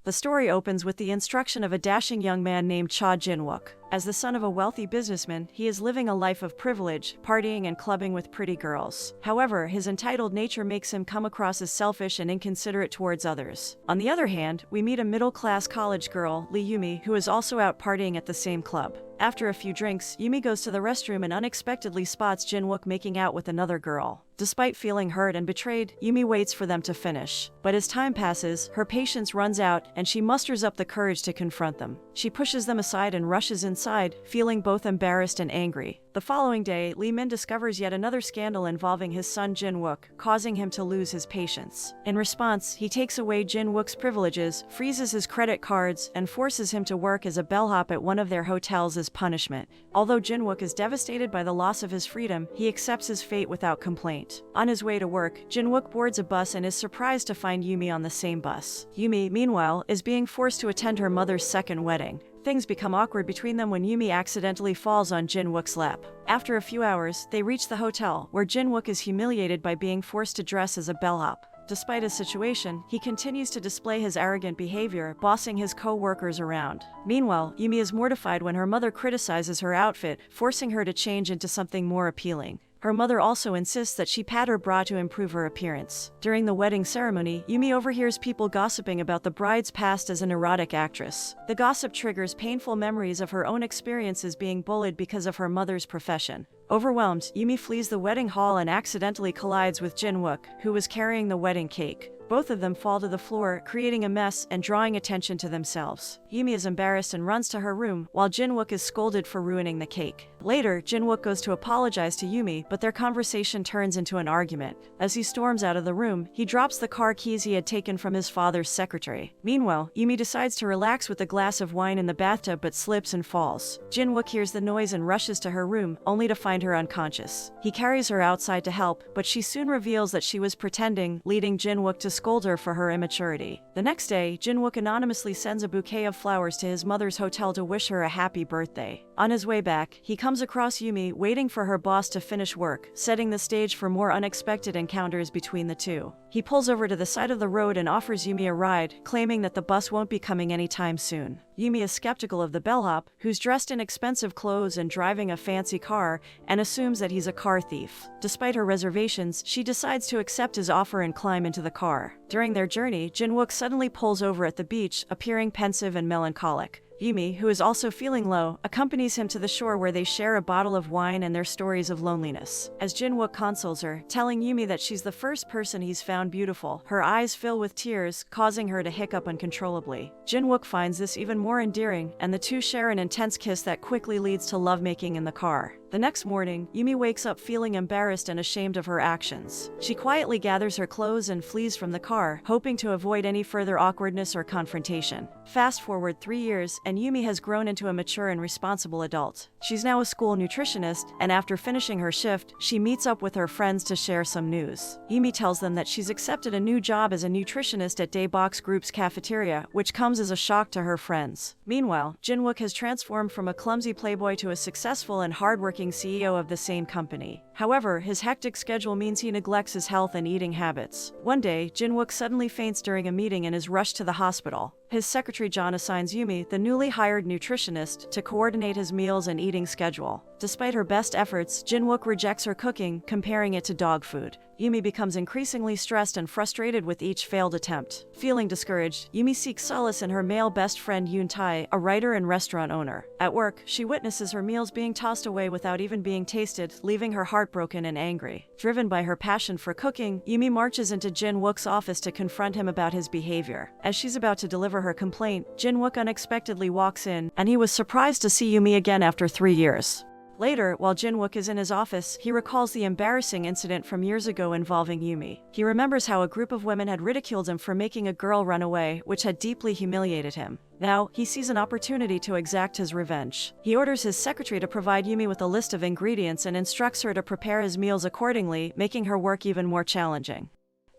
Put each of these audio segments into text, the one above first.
The story opens with the instruction of a dashing young man named Cha Jin-wook. As the son of a wealthy businessman, he is living a life of privilege, partying and clubbing with pretty girls. However, his entitled nature makes him come across as selfish and inconsiderate towards others. On the other hand, we meet a middle-class college girl, Lee Yoo-mi, who is also out partying at the same club. After a few drinks, Yoo-mi goes to the restroom and unexpectedly spots Jin-wook making out with another girl. Despite feeling hurt and betrayed, Yoo-mi waits for them to finish. But as time passes, her patience runs out and she musters up the courage to confront them. She pushes them aside and rushes inside, feeling both embarrassed and angry. The following day, Lee Min discovers yet another scandal involving his son Jin-wook, causing him to lose his patience. In response, he takes away Jin-wook's privileges, freezes his credit cards, and forces him to work as a bellhop at one of their hotels as punishment. Although Jin-wook is devastated by the loss of his freedom, he accepts his fate without complaint. On his way to work, Jin-wook boards a bus and is surprised to find Yoo-mi on the same bus. Yoo-mi, meanwhile, is being forced to attend her mother's second wedding. Things become awkward between them when Yoo-mi accidentally falls on Jin-wook's lap. After a few hours, they reach the hotel, where Jin-wook is humiliated by being forced to dress as a bellhop. Despite his situation, he continues to display his arrogant behavior, bossing his co-workers around. Meanwhile, Yoo-mi is mortified when her mother criticizes her outfit, forcing her to change into something more appealing. Her mother also insists that she pat her bra to improve her appearance. During the wedding ceremony, Yoo-mi overhears people gossiping about the bride's past as an erotic actress. The gossip triggers painful memories of her own experiences being bullied because of her mother's profession. Overwhelmed, Yoo-mi flees the wedding hall and accidentally collides with Jin-wook, who was carrying the wedding cake. Both of them fall to the floor, creating a mess and drawing attention to themselves. Yoo-mi is embarrassed and runs to her room, while Jin-wook is scolded for ruining the cake. Later, Jin-wook goes to apologize to Yoo-mi, but their conversation turns into an argument. As he storms out of the room, he drops the car keys he had taken from his father's secretary. Meanwhile, Yoo-mi decides to relax with a glass of wine in the bathtub but slips and falls. Jin-wook hears the noise and rushes to her room, only to find her unconscious. He carries her outside to help, but she soon reveals that she was pretending, leading Jin-wook to scold her for her immaturity. The next day, Jin-wook anonymously sends a bouquet of flowers to his mother's hotel to wish her a happy birthday. On his way back, he comes across Yoo-mi waiting for her boss to finish work, setting the stage for more unexpected encounters between the two. He pulls over to the side of the road and offers Yoo-mi a ride, claiming that the bus won't be coming anytime soon. Yoo-mi is skeptical of the bellhop, who's dressed in expensive clothes and driving a fancy car, and assumes that he's a car thief. Despite her reservations, she decides to accept his offer and climb into the car. During their journey, Jin-wook suddenly pulls over at the beach, appearing pensive and melancholic. Yoo-mi, who is also feeling low, accompanies him to the shore where they share a bottle of wine and their stories of loneliness. As Jin-wook consoles her, telling Yoo-mi that she's the first person he's found beautiful, her eyes fill with tears, causing her to hiccup uncontrollably. Jin-wook finds this even more endearing, and the two share an intense kiss that quickly leads to lovemaking in the car. The next morning, Yoo-mi wakes up feeling embarrassed and ashamed of her actions. She quietly gathers her clothes and flees from the car, hoping to avoid any further awkwardness or confrontation. Fast forward 3 years, and Yoo-mi has grown into a mature and responsible adult. She's now a school nutritionist, and after finishing her shift, she meets up with her friends to share some news. Yoo-mi tells them that she's accepted a new job as a nutritionist at Daebox Group's cafeteria, which comes as a shock to her friends. Meanwhile, Jin-wook has transformed from a clumsy playboy to a successful and hardworking CEO of the same company. However, his hectic schedule means he neglects his health and eating habits. One day, Jin-wook suddenly faints during a meeting and is rushed to the hospital. His secretary John assigns Yoo-mi, the newly hired nutritionist, to coordinate his meals and eating schedule. Despite her best efforts, Jin-wook rejects her cooking, comparing it to dog food. Yoo-mi becomes increasingly stressed and frustrated with each failed attempt. Feeling discouraged, Yoo-mi seeks solace in her male best friend Yoon-tae, a writer and restaurant owner. At work, she witnesses her meals being tossed away without even being tasted, leaving her heartbroken and angry. Driven by her passion for cooking, Yoo-mi marches into Jin-wook's office to confront him about his behavior. As she's about to deliver her complaint, Jin-wook unexpectedly walks in, and he was surprised to see Yoo-mi again after 3 years. Later, while Jin-wook is in his office, he recalls the embarrassing incident from years ago involving Yoo-mi. He remembers how a group of women had ridiculed him for making a girl run away, which had deeply humiliated him. Now, he sees an opportunity to exact his revenge. He orders his secretary to provide Yoo-mi with a list of ingredients and instructs her to prepare his meals accordingly, making her work even more challenging.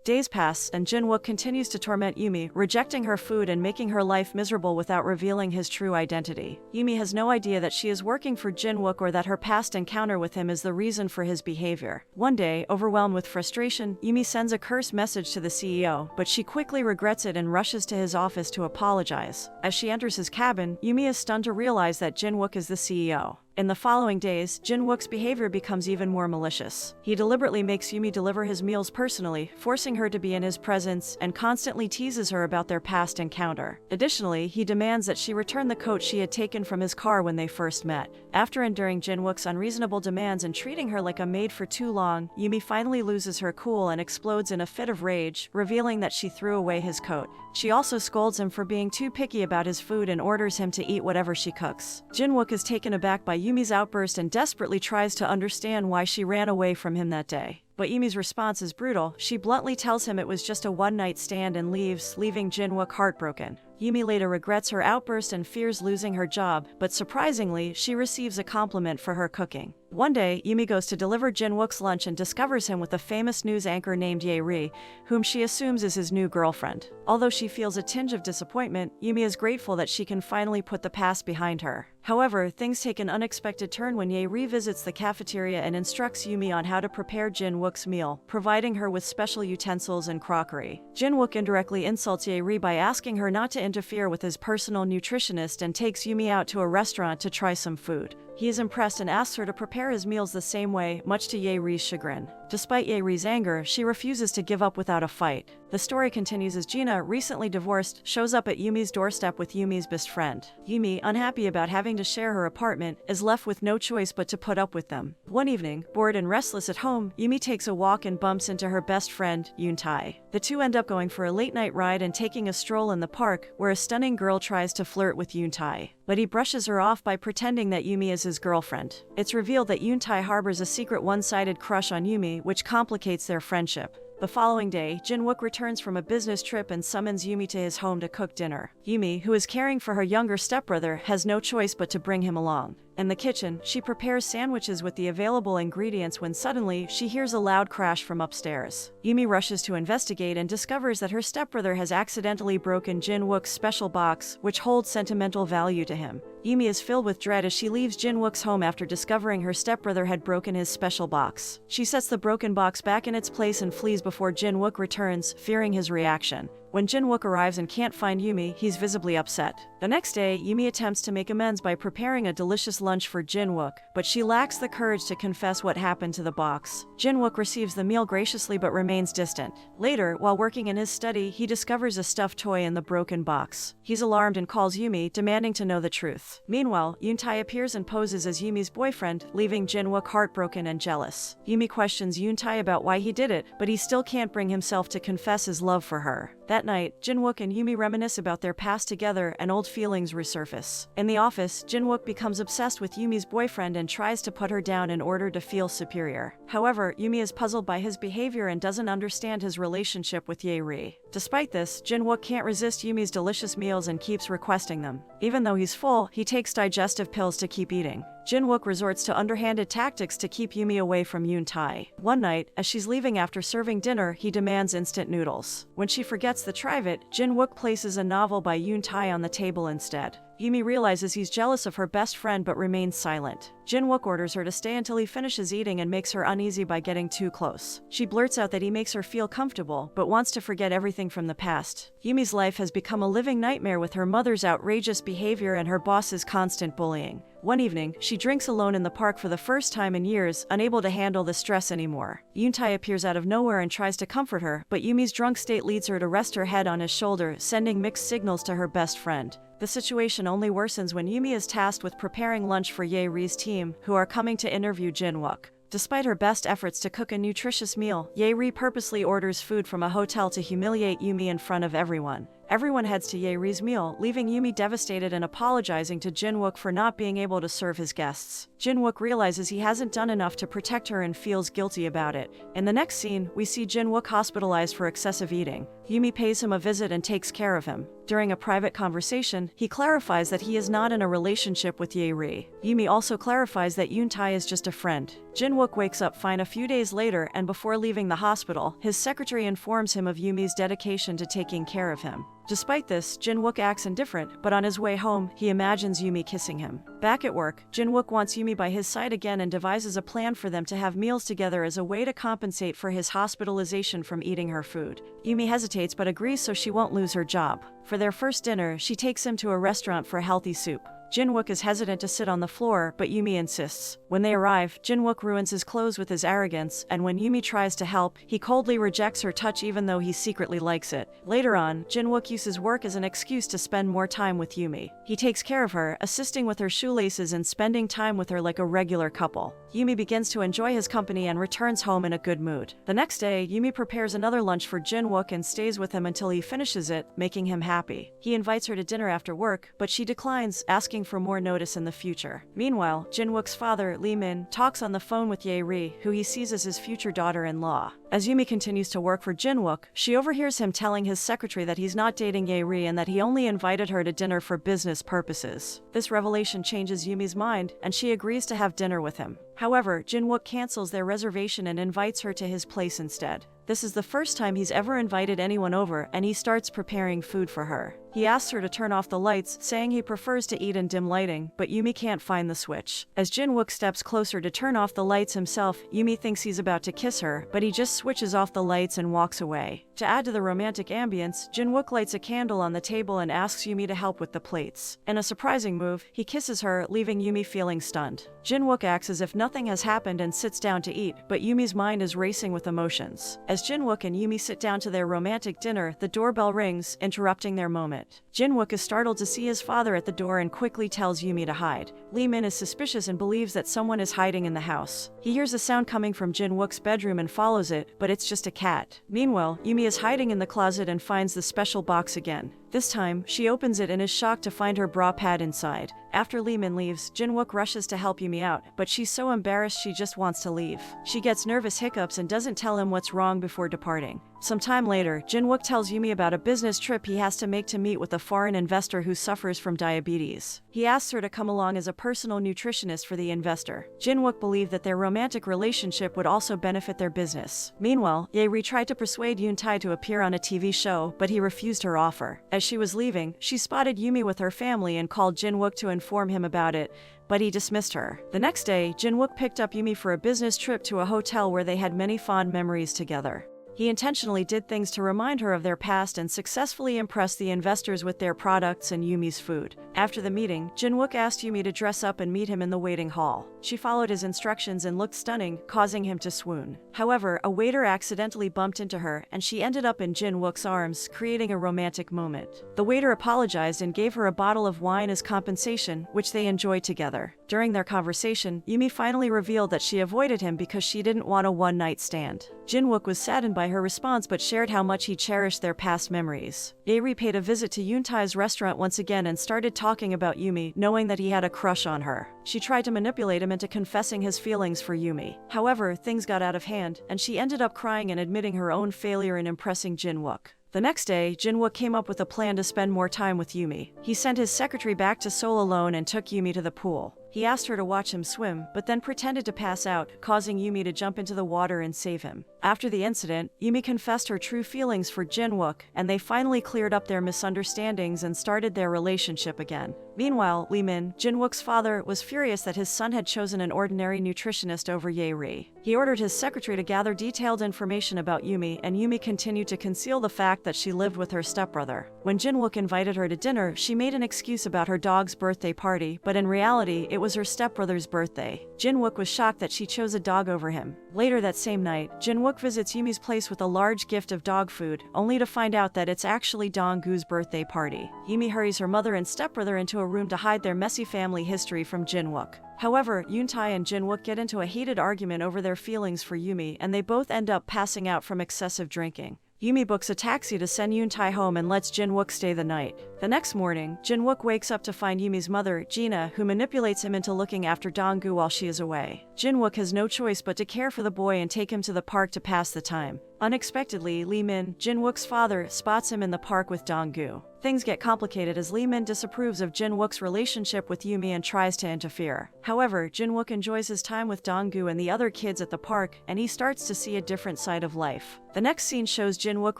Days pass, and Jin-wook continues to torment Yoo-mi, rejecting her food and making her life miserable without revealing his true identity. Yoo-mi has no idea that she is working for Jin-wook or that her past encounter with him is the reason for his behavior. One day, overwhelmed with frustration, Yoo-mi sends a curse message to the CEO, but she quickly regrets it and rushes to his office to apologize. As she enters his cabin, Yoo-mi is stunned to realize that Jin-wook is the CEO. In the following days, Jin-wook's behavior becomes even more malicious. He deliberately makes Yoo-mi deliver his meals personally, forcing her to be in his presence, and constantly teases her about their past encounter. Additionally, he demands that she return the coat she had taken from his car when they first met. After enduring Jin-wook's unreasonable demands and treating her like a maid for too long, Yoo-mi finally loses her cool and explodes in a fit of rage, revealing that she threw away his coat. She also scolds him for being too picky about his food and orders him to eat whatever she cooks. Jin-wook is taken aback by Yoo-mi's outburst and desperately tries to understand why she ran away from him that day. But Yoo-mi's response is brutal. She bluntly tells him it was just a one-night stand and leaves, leaving Jin-wook heartbroken. Yoo-mi later regrets her outburst and fears losing her job, but surprisingly, she receives a compliment for her cooking. One day, Yoo-mi goes to deliver Jin-wook's lunch and discovers him with a famous news anchor named Ye-ri, whom she assumes is his new girlfriend. Although she feels a tinge of disappointment, Yoo-mi is grateful that she can finally put the past behind her. However, things take an unexpected turn when Ye-ri visits the cafeteria and instructs Yoo-mi on how to prepare Jin-wook's meal, providing her with special utensils and crockery. Jin-wook indirectly insults Ye-ri by asking her not to interfere with his personal nutritionist and takes Yoo-mi out to a restaurant to try some food. He is impressed and asks her to prepare his meals the same way, much to Ye-ri's chagrin. Despite Ye-ri's anger, she refuses to give up without a fight. The story continues as Gina, recently divorced, shows up at Yoo-mi's doorstep with Yoo-mi's best friend. Yoo-mi, unhappy about having to share her apartment, is left with no choice but to put up with them. One evening, bored and restless at home, Yoo-mi takes a walk and bumps into her best friend, Yoon-tae. The two end up going for a late-night ride and taking a stroll in the park, where a stunning girl tries to flirt with Yoon-tae. But he brushes her off by pretending that Yoo-mi is his girlfriend. It's revealed that Yoon-tae harbors a secret one-sided crush on Yoo-mi, which complicates their friendship. The following day, Jin-wook returns from a business trip and summons Yoo-mi to his home to cook dinner. Yoo-mi, who is caring for her younger stepbrother, has no choice but to bring him along. In the kitchen, she prepares sandwiches with the available ingredients when suddenly, she hears a loud crash from upstairs. Yoo-mi rushes to investigate and discovers that her stepbrother has accidentally broken Jin-wook's special box, which holds sentimental value to him. Yoo-mi is filled with dread as she leaves Jin-wook's home after discovering her stepbrother had broken his special box. She sets the broken box back in its place and flees before Jin-wook returns, fearing his reaction. When Jin-wook arrives and can't find Yoo-mi, he's visibly upset. The next day, Yoo-mi attempts to make amends by preparing a delicious lunch for Jin-wook, but she lacks the courage to confess what happened to the box. Jin-wook receives the meal graciously but remains distant. Later, while working in his study, he discovers a stuffed toy in the broken box. He's alarmed and calls Yoo-mi, demanding to know the truth. Meanwhile, Yoon-tae appears and poses as Yoo-mi's boyfriend, leaving Jin-wook heartbroken and jealous. Yoo-mi questions Yoon-tae about why he did it, but he still can't bring himself to confess his love for her. That night, Jin-wook and Yoo-mi reminisce about their past together and old feelings resurface. In the office, Jin-wook becomes obsessed with Yoo-mi's boyfriend and tries to put her down in order to feel superior. However, Yoo-mi is puzzled by his behavior and doesn't understand his relationship with Ye-ri. Despite this, Jin-wook can't resist Yoo-mi's delicious meals and keeps requesting them. Even though he's full, he takes digestive pills to keep eating. Jin-wook resorts to underhanded tactics to keep Yoo-mi away from Yoon-tae. One night, as she's leaving after serving dinner, he demands instant noodles. When she forgets the trivet, Jin-wook places a novel by Yoon-tae on the table instead. Yoo-mi realizes he's jealous of her best friend but remains silent. Jin-wook orders her to stay until he finishes eating and makes her uneasy by getting too close. She blurts out that he makes her feel comfortable, but wants to forget everything from the past. Yoo-mi's life has become a living nightmare with her mother's outrageous behavior and her boss's constant bullying. One evening, she drinks alone in the park for the first time in years, unable to handle the stress anymore. Yoon-tae appears out of nowhere and tries to comfort her, but Yoo-mi's drunk state leads her to rest her head on his shoulder, sending mixed signals to her best friend. The situation only worsens when Yoo-mi is tasked with preparing lunch for Ye-ri's team, who are coming to interview Jin-wook. Despite her best efforts to cook a nutritious meal, Ye-ri purposely orders food from a hotel to humiliate Yoo-mi in front of everyone. Everyone heads to Ye-ri's meal, leaving Yoo-mi devastated and apologizing to Jin-wook for not being able to serve his guests. Jin-wook realizes he hasn't done enough to protect her and feels guilty about it. In the next scene, we see Jin-wook hospitalized for excessive eating. Yoo-mi pays him a visit and takes care of him. During a private conversation, he clarifies that he is not in a relationship with Ye-ri. Yoo-mi also clarifies that Yoon-tae is just a friend. Jin-wook wakes up fine a few days later, and before leaving the hospital, his secretary informs him of Yoo-mi's dedication to taking care of him. Despite this, Jin-wook acts indifferent, but on his way home, he imagines Yoo-mi kissing him. Back at work, Jin-wook wants Yoo-mi by his side again and devises a plan for them to have meals together as a way to compensate for his hospitalization from eating her food. Yoo-mi hesitates but agrees so she won't lose her job. For their first dinner, she takes him to a restaurant for healthy soup. Jin-wook is hesitant to sit on the floor, but Yoo-mi insists. When they arrive, Jin-wook ruins his clothes with his arrogance, and when Yoo-mi tries to help, he coldly rejects her touch even though he secretly likes it. Later on, Jin-wook uses work as an excuse to spend more time with Yoo-mi. He takes care of her, assisting with her shoelaces and spending time with her like a regular couple. Yoo-mi begins to enjoy his company and returns home in a good mood. The next day, Yoo-mi prepares another lunch for Jin-wook and stays with him until he finishes it, making him happy. He invites her to dinner after work, but she declines, asking for more notice in the future. Meanwhile, Jin-wook's father, Lee Min, talks on the phone with Ye-ri, who he sees as his future daughter-in-law. As Yoo-mi continues to work for Jin-wook, she overhears him telling his secretary that he's not dating Ye-ri and that he only invited her to dinner for business purposes. This revelation changes Yoo-mi's mind, and she agrees to have dinner with him. However, Jin-wook cancels their reservation and invites her to his place instead. This is the first time he's ever invited anyone over, and he starts preparing food for her. He asks her to turn off the lights, saying he prefers to eat in dim lighting, but Yoo-mi can't find the switch. As Jin-wook steps closer to turn off the lights himself, Yoo-mi thinks he's about to kiss her, but he just switches off the lights and walks away. To add to the romantic ambience, Jin-wook lights a candle on the table and asks Yoo-mi to help with the plates. In a surprising move, he kisses her, leaving Yoo-mi feeling stunned. Jin-wook acts as if nothing has happened and sits down to eat, but Yoo-mi's mind is racing with emotions. As Jin-wook and Yoo-mi sit down to their romantic dinner, the doorbell rings, interrupting their moment. Jin-wook is startled to see his father at the door and quickly tells Yoo-mi to hide. Lee Min is suspicious and believes that someone is hiding in the house. He hears a sound coming from Jin-wook's bedroom and follows it, but it's just a cat. Meanwhile, Yoo-mi is hiding in the closet and finds the special box again. This time, she opens it and is shocked to find her bra pad inside. After Lee Min leaves, Jin-wook rushes to help Yoo-mi out, but she's so embarrassed she just wants to leave. She gets nervous hiccups and doesn't tell him what's wrong before departing. Some time later, Jin-wook tells Yoo-mi about a business trip he has to make to meet with a foreign investor who suffers from diabetes. He asks her to come along as a personal nutritionist for the investor. Jin-wook believed that their romantic relationship would also benefit their business. Meanwhile, Ye-ri tried to persuade Yoon-tae to appear on a TV show, but he refused her offer. As she was leaving, she spotted Yoo-mi with her family and called Jin-wook to inform him about it, but he dismissed her. The next day, Jin-wook picked up Yoo-mi for a business trip to a hotel where they had many fond memories together. He intentionally did things to remind her of their past and successfully impressed the investors with their products and Yoo-mi's food. After the meeting, Jin-wook asked Yoo-mi to dress up and meet him in the waiting hall. She followed his instructions and looked stunning, causing him to swoon. However, a waiter accidentally bumped into her, and she ended up in Jin-wook's arms, creating a romantic moment. The waiter apologized and gave her a bottle of wine as compensation, which they enjoyed together. During their conversation, Yoo-mi finally revealed that she avoided him because she didn't want a one-night stand. Jin-wook was saddened by her response but shared how much he cherished their past memories. Ye-ri paid a visit to Yoon-tae's restaurant once again and started talking about Yoo-mi, knowing that he had a crush on her. She tried to manipulate him into confessing his feelings for Yoo-mi. However, things got out of hand, and she ended up crying and admitting her own failure in impressing Jin-wook. The next day, Jin-wook came up with a plan to spend more time with Yoo-mi. He sent his secretary back to Seoul alone and took Yoo-mi to the pool. He asked her to watch him swim, but then pretended to pass out, causing Yoo-mi to jump into the water and save him. After the incident, Yoo-mi confessed her true feelings for Jin-wook, and they finally cleared up their misunderstandings and started their relationship again. Meanwhile, Lee Min, Jin-wook's father, was furious that his son had chosen an ordinary nutritionist over Ye-ri. He ordered his secretary to gather detailed information about Yoo-mi, and Yoo-mi continued to conceal the fact that she lived with her stepbrother. When Jin-wook invited her to dinner, she made an excuse about her dog's birthday party, but in reality, it was her stepbrother's birthday. Jin-wook was shocked that she chose a dog over him. Later that same night, Jin-wook visits Yoo-mi's place with a large gift of dog food, only to find out that it's actually Dong-gu's birthday party. Yoo-mi hurries her mother and stepbrother into a room to hide their messy family history from Jin-wook. However, Yoon-tae and Jin-wook get into a heated argument over their feelings for Yoo-mi, and they both end up passing out from excessive drinking. Yoo-mi books a taxi to send Yoon-tae home and lets Jin-wook stay the night. The next morning, Jin-wook wakes up to find Yoo-mi's mother, Ji-eun, who manipulates him into looking after Dong-gu while she is away. Jin-wook has no choice but to care for the boy and take him to the park to pass the time. Unexpectedly, Lee-min, Jin-wook's father, spots him in the park with Dong-gu. Things get complicated as Lee-min disapproves of Jin-wook's relationship with Yoo-mi and tries to interfere. However, Jin-wook enjoys his time with Dong-gu and the other kids at the park, and he starts to see a different side of life. The next scene shows Jin-wook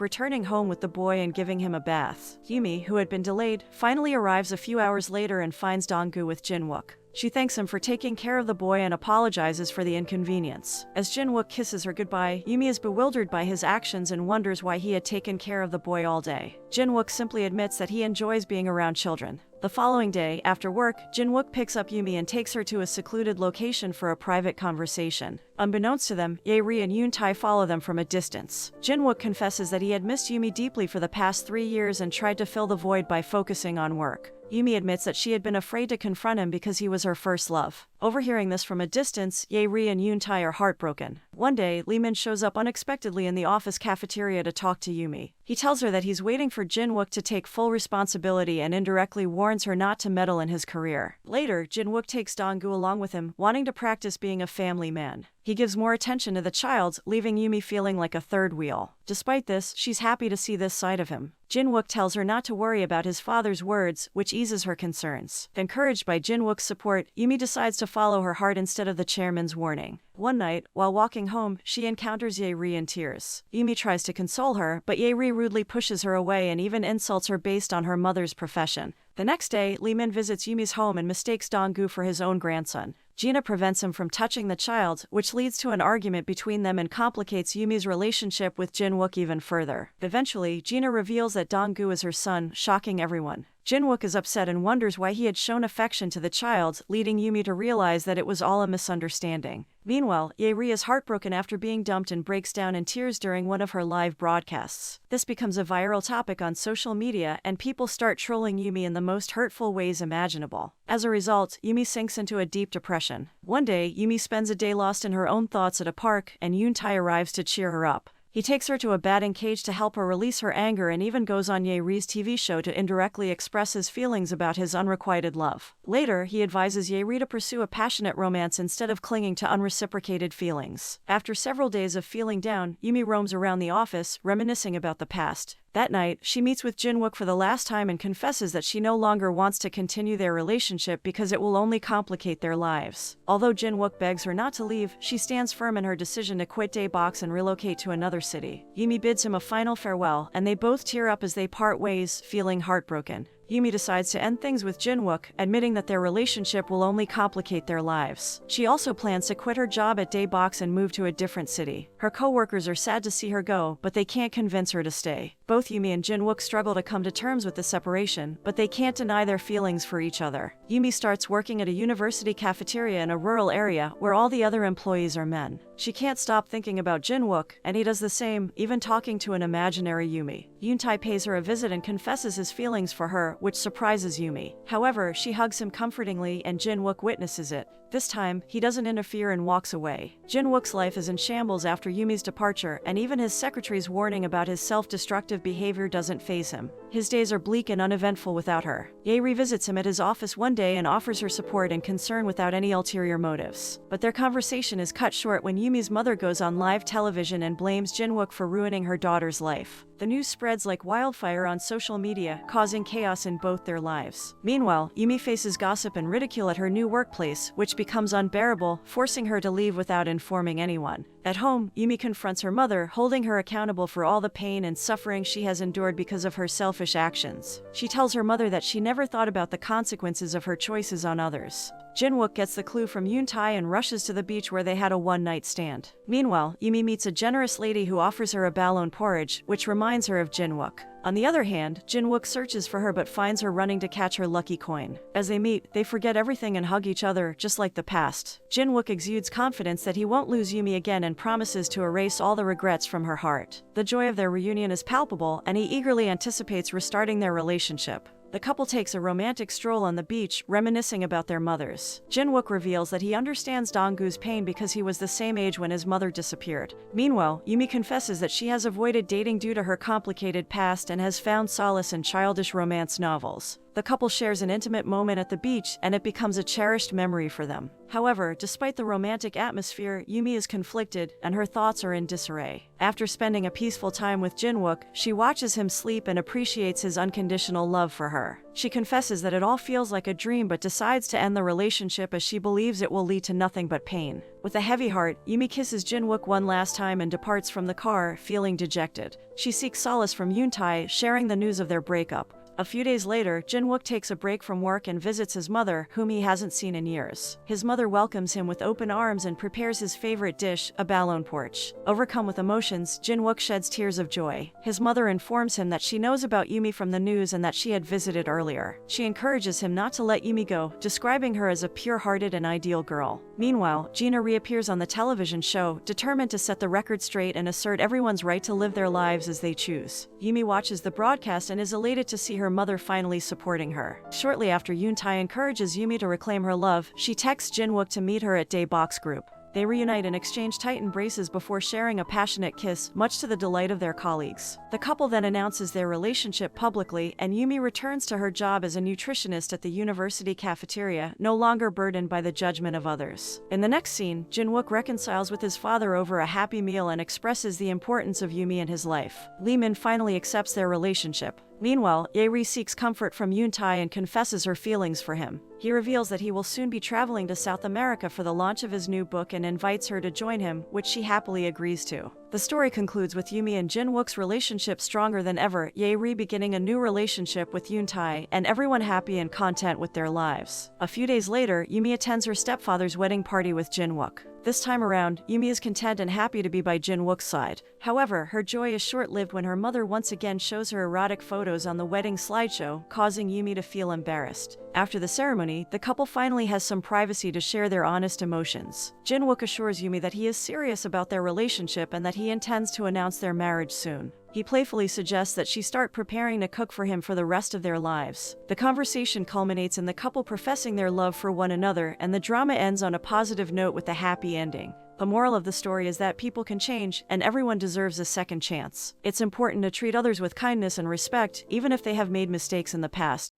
returning home with the boy and giving him a bath. Yoo-mi, who had been delayed, finally arrives a few hours later and finds Dong-gu with Jin-wook. She thanks him for taking care of the boy and apologizes for the inconvenience. As Jin-wook kisses her goodbye, Yoo-mi is bewildered by his actions and wonders why he had taken care of the boy all day. Jin-wook simply admits that he enjoys being around children. The following day, after work, Jin-wook picks up Yoo-mi and takes her to a secluded location for a private conversation. Unbeknownst to them, Heir and Yoon-tae follow them from a distance. Jin-wook confesses that he had missed Yoo-mi deeply for the past 3 years and tried to fill the void by focusing on work. Yoo-mi admits that she had been afraid to confront him because he was her first love. Overhearing this from a distance, Heir and Yoon-tae are heartbroken. One day, Lee-min shows up unexpectedly in the office cafeteria to talk to Yoo-mi. He tells her that he's waiting for Jin-wook to take full responsibility and indirectly warns her not to meddle in his career. Later, Jin-wook takes Dong-gu along with him, wanting to practice being a family man. He gives more attention to the child, leaving Yoo-mi feeling like a third wheel. Despite this, she's happy to see this side of him. Jin-wook tells her not to worry about his father's words, which eases her concerns. Encouraged by Jin-wook's support, Yoo-mi decides to follow her heart instead of the chairman's warning. One night, while walking home, she encounters Heir in tears. Yoo-mi tries to console her, but Heir rudely pushes her away and even insults her based on her mother's profession. The next day, Lee-min visits Yoo-mi's home and mistakes Dong-gu for his own grandson. Ji-eun prevents him from touching the child, which leads to an argument between them and complicates Yoo-mi's relationship with Jin-wook even further. Eventually, Ji-eun reveals that Dong-gu is her son, shocking everyone. Jin-wook is upset and wonders why he had shown affection to the child, leading Yoo-mi to realize that it was all a misunderstanding. Meanwhile, Heir is heartbroken after being dumped and breaks down in tears during one of her live broadcasts. This becomes a viral topic on social media, and people start trolling Yoo-mi in the most hurtful ways imaginable. As a result, Yoo-mi sinks into a deep depression. One day, Yoo-mi spends a day lost in her own thoughts at a park, and Yoon-tae arrives to cheer her up. He takes her to a batting cage to help her release her anger and even goes on Yeori's TV show to indirectly express his feelings about his unrequited love. Later, he advises Yeori to pursue a passionate romance instead of clinging to unreciprocated feelings. After several days of feeling down, Yoo-mi roams around the office, reminiscing about the past. That night, she meets with Jin-wook for the last time and confesses that she no longer wants to continue their relationship because it will only complicate their lives. Although Jin-wook begs her not to leave, she stands firm in her decision to quit Daebox and relocate to another city. Yoo-mi bids him a final farewell, and they both tear up as they part ways, feeling heartbroken. Yoo-mi decides to end things with Jin-wook, admitting that their relationship will only complicate their lives. She also plans to quit her job at Daebox and move to a different city. Her co-workers are sad to see her go, but they can't convince her to stay. Both Yoo-mi and Jin-wook struggle to come to terms with the separation, but they can't deny their feelings for each other. Yoo-mi starts working at a university cafeteria in a rural area where all the other employees are men. She can't stop thinking about Jin-wook, and he does the same, even talking to an imaginary Yoo-mi. Yoon-tae pays her a visit and confesses his feelings for her, which surprises Yoo-mi. However, she hugs him comfortingly and Jin-wook witnesses it. This time, he doesn't interfere and walks away. Jin-wook's life is in shambles after Yoo-mi's departure, and even his secretary's warning about his self-destructive behavior doesn't faze him. His days are bleak and uneventful without her. Ye revisits him at his office one day and offers her support and concern without any ulterior motives. But their conversation is cut short when Yoo-mi's mother goes on live television and blames Jin-wook for ruining her daughter's life. The news spreads like wildfire on social media, causing chaos in both their lives. Meanwhile, Yoo-mi faces gossip and ridicule at her new workplace, which becomes unbearable, forcing her to leave without informing anyone. At home, Yoo-mi confronts her mother, holding her accountable for all the pain and suffering she has endured because of her selfish actions. She tells her mother that she never thought about the consequences of her choices on others. Jin-wook gets the clue from Yoon-tae and rushes to the beach where they had a one-night stand. Meanwhile, Yoo-mi meets a generous lady who offers her a ballon porridge, which reminds her of Jin-wook. On the other hand, Jin-wook searches for her but finds her running to catch her lucky coin. As they meet, they forget everything and hug each other, just like the past. Jin-wook exudes confidence that he won't lose Yoo-mi again and promises to erase all the regrets from her heart. The joy of their reunion is palpable, and he eagerly anticipates restarting their relationship. The couple takes a romantic stroll on the beach, reminiscing about their mothers. Jin-wook reveals that he understands Dong-gu's pain because he was the same age when his mother disappeared. Meanwhile, Yoo-mi confesses that she has avoided dating due to her complicated past and has found solace in childish romance novels. The couple shares an intimate moment at the beach, and it becomes a cherished memory for them. However, despite the romantic atmosphere, Yoo-mi is conflicted, and her thoughts are in disarray. After spending a peaceful time with Jin-wook, she watches him sleep and appreciates his unconditional love for her. She confesses that it all feels like a dream but decides to end the relationship as she believes it will lead to nothing but pain. With a heavy heart, Yoo-mi kisses Jin-wook one last time and departs from the car, feeling dejected. She seeks solace from Yoon-tae, sharing the news of their breakup. A few days later, Jin-wook takes a break from work and visits his mother, whom he hasn't seen in years. His mother welcomes him with open arms and prepares his favorite dish, a ballon porch. Overcome with emotions, Jin-wook sheds tears of joy. His mother informs him that she knows about Yoo-mi from the news and that she had visited earlier. She encourages him not to let Yoo-mi go, describing her as a pure-hearted and ideal girl. Meanwhile, Gina reappears on the television show, determined to set the record straight and assert everyone's right to live their lives as they choose. Yoo-mi watches the broadcast and is elated to see her mother finally supporting her. Shortly after Yoon-tae encourages Yoo-mi to reclaim her love, she texts Jin-wook to meet her at Day Box Group. They reunite and exchange tight embraces before sharing a passionate kiss, much to the delight of their colleagues. The couple then announces their relationship publicly, and Yoo-mi returns to her job as a nutritionist at the university cafeteria, no longer burdened by the judgment of others. In the next scene, Jin-wook reconciles with his father over a happy meal and expresses the importance of Yoo-mi in his life. Lee Min finally accepts their relationship. Meanwhile, Ye-ri seeks comfort from Yoon-tae and confesses her feelings for him. He reveals that he will soon be traveling to South America for the launch of his new book and invites her to join him, which she happily agrees to. The story concludes with Yoo-mi and Jin-wook's relationship stronger than ever, Ye-ri beginning a new relationship with Yoon-tae, and everyone happy and content with their lives. A few days later, Yoo-mi attends her stepfather's wedding party with Jin-wook. This time around, Yoo-mi is content and happy to be by Jin-wook's side. However, her joy is short-lived when her mother once again shows her erotic photos on the wedding slideshow, causing Yoo-mi to feel embarrassed. After the ceremony, the couple finally has some privacy to share their honest emotions. Jin-wook assures Yoo-mi that he is serious about their relationship and that he intends to announce their marriage soon. He playfully suggests that she start preparing to cook for him for the rest of their lives. The conversation culminates in the couple professing their love for one another, and the drama ends on a positive note with a happy ending. The moral of the story is that people can change, and everyone deserves a second chance. It's important to treat others with kindness and respect, even if they have made mistakes in the past.